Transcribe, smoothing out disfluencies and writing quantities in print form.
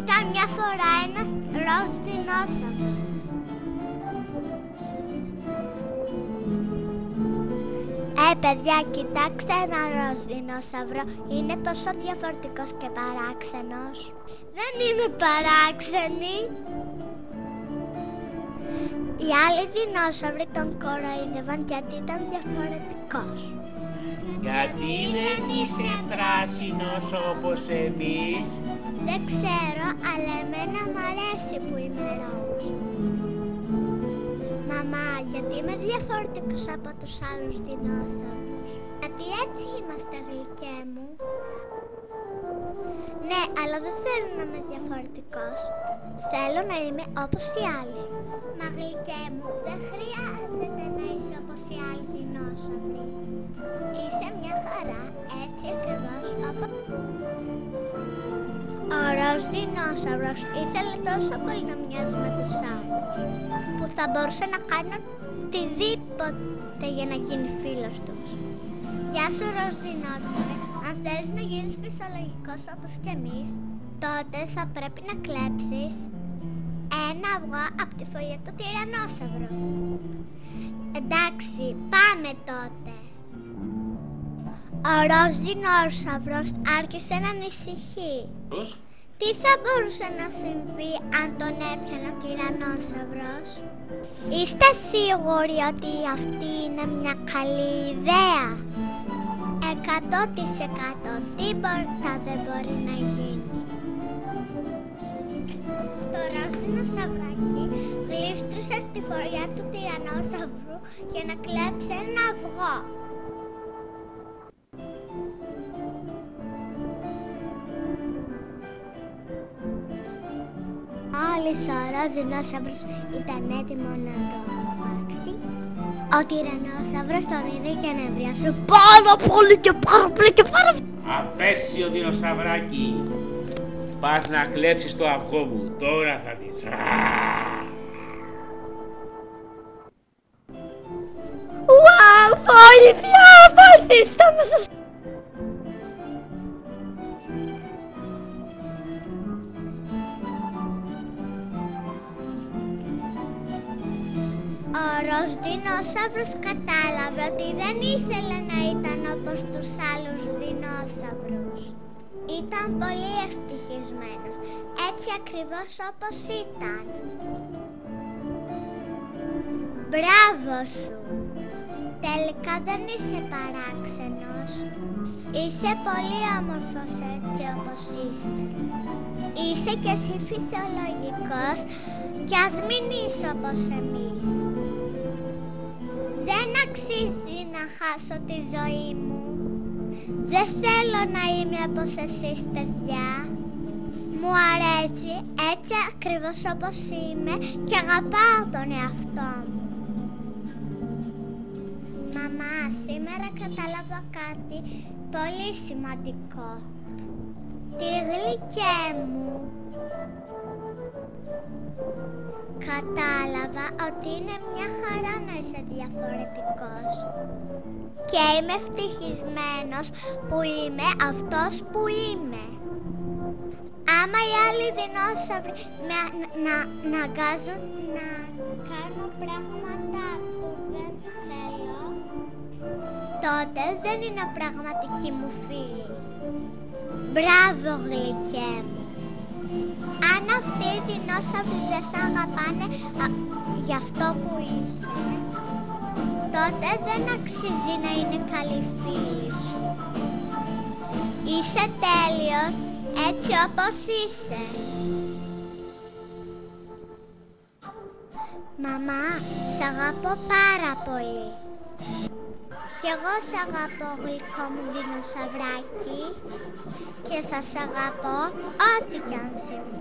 Ήταν μια φορά ένας ροζ δεινόσαυρος. Παιδιά, κοιτάξτε ένα ροζ δεινόσαυρο. Είναι τόσο διαφορετικός και παράξενος. Δεν είμαι παράξενη. Οι άλλοι δεινόσαυροι τον κοροϊδεύαν γιατί ήταν διαφορετικός. Γιατί δεν είσαι πράσινος όπως εμείς? Δεν ξέρω, αλλά εμένα μ' αρέσει που είμαι ροζ. Μαμά, γιατί είμαι διαφορετικός από τους άλλους δεινόσαυρους? Γιατί έτσι είμαστε, γλυκέ μου. Ναι, αλλά δεν θέλω να είμαι διαφορετικός. Θέλω να είμαι όπως οι άλλοι. Μα γλυκέ μου, δεν χρειάζεται να είσαι όπως οι άλλοι δεινόσαυροι. Είσαι μια χαρά, έτσι ακριβώς όπως... Ο ροζ δεινόσαυρος ήθελε τόσο πολύ να μοιάζει με τους άλλους, που θα μπορούσε να κάνει οτιδήποτε για να γίνει φίλος τους. Γεια σου ροζ δεινόσαυρε, αν θέλεις να γίνεις φυσιολογικός όπως κι εμείς, τότε θα πρέπει να κλέψεις ένα αυγό από τη φωλιά του τυραννόσαυρου. Εντάξει, πάμε τότε. Ο ροζ δεινόσαυρος άρχισε να ανησυχεί. Τι θα μπορούσε να συμβεί αν τον έπιανε ο τυραννόσαυρος? Είστε σίγουροι ότι αυτή είναι μια καλή ιδέα? 100% τίποτα δεν μπορεί να γίνει. Το ροζ δεινόσαυράκι γλίστρισε στη φοριά του τυραννόσαυρου για να κλέψει ένα αυγό. Μόλις ο ροζ δεινόσαυρος ήταν έτοιμο να το αρπάξει, ο τυραννόσαυρος τον είδε και νευρίασε πάρα πολύ και πάρα πολύ και πάρα πολύ. Απέσιο δεινοσαυράκι, πας να κλέψεις το αυγό μου, τώρα θα δεις. Wow, βοήθεια, βοηθήστε με σας. Ο ροζ δεινόσαυρος κατάλαβε ότι δεν ήθελε να ήταν όπως τους άλλους δεινόσαυρους. Ήταν πολύ ευτυχισμένος, έτσι ακριβώς όπως ήταν. Μπράβο σου! Τελικά δεν είσαι παράξενος. Είσαι πολύ όμορφος έτσι όπως είσαι. Είσαι κι εσύ φυσιολογικός κι ας μην είσαι όπως εμείς. Δεν αξίζει να χάσω τη ζωή μου. Δεν θέλω να είμαι όπως εσείς, παιδιά. Μου αρέσει έτσι ακριβώς όπως είμαι και αγαπάω τον εαυτό μου. Μαμά, σήμερα κατάλαβα κάτι πολύ σημαντικό. Τη γλυκέ μου. Κατάλαβα ότι είναι μια χαρά να είσαι διαφορετικός. Και είμαι ευτυχισμένος που είμαι αυτός που είμαι. Άμα οι άλλοι δεινόσαυροι με αναγκάζουν να κάνω πράγματα που δεν θέλω, τότε δεν είναι πραγματικοί μου φίλοι. Μπράβο, γλυκέ μου. Αν αυτοί οι δεινόσαυροι δεν σ' αγαπάνε για αυτό που είσαι, τότε δεν αξίζει να είναι καλοί φίλοι σου. Είσαι τέλειος έτσι όπως είσαι. Μαμά, σ' αγαπώ πάρα πολύ. Κι εγώ σ' αγαπώ, γλυκό μου δεινοσαυράκι, και θα σ' αγαπώ ό,τι κι αν συμβεί.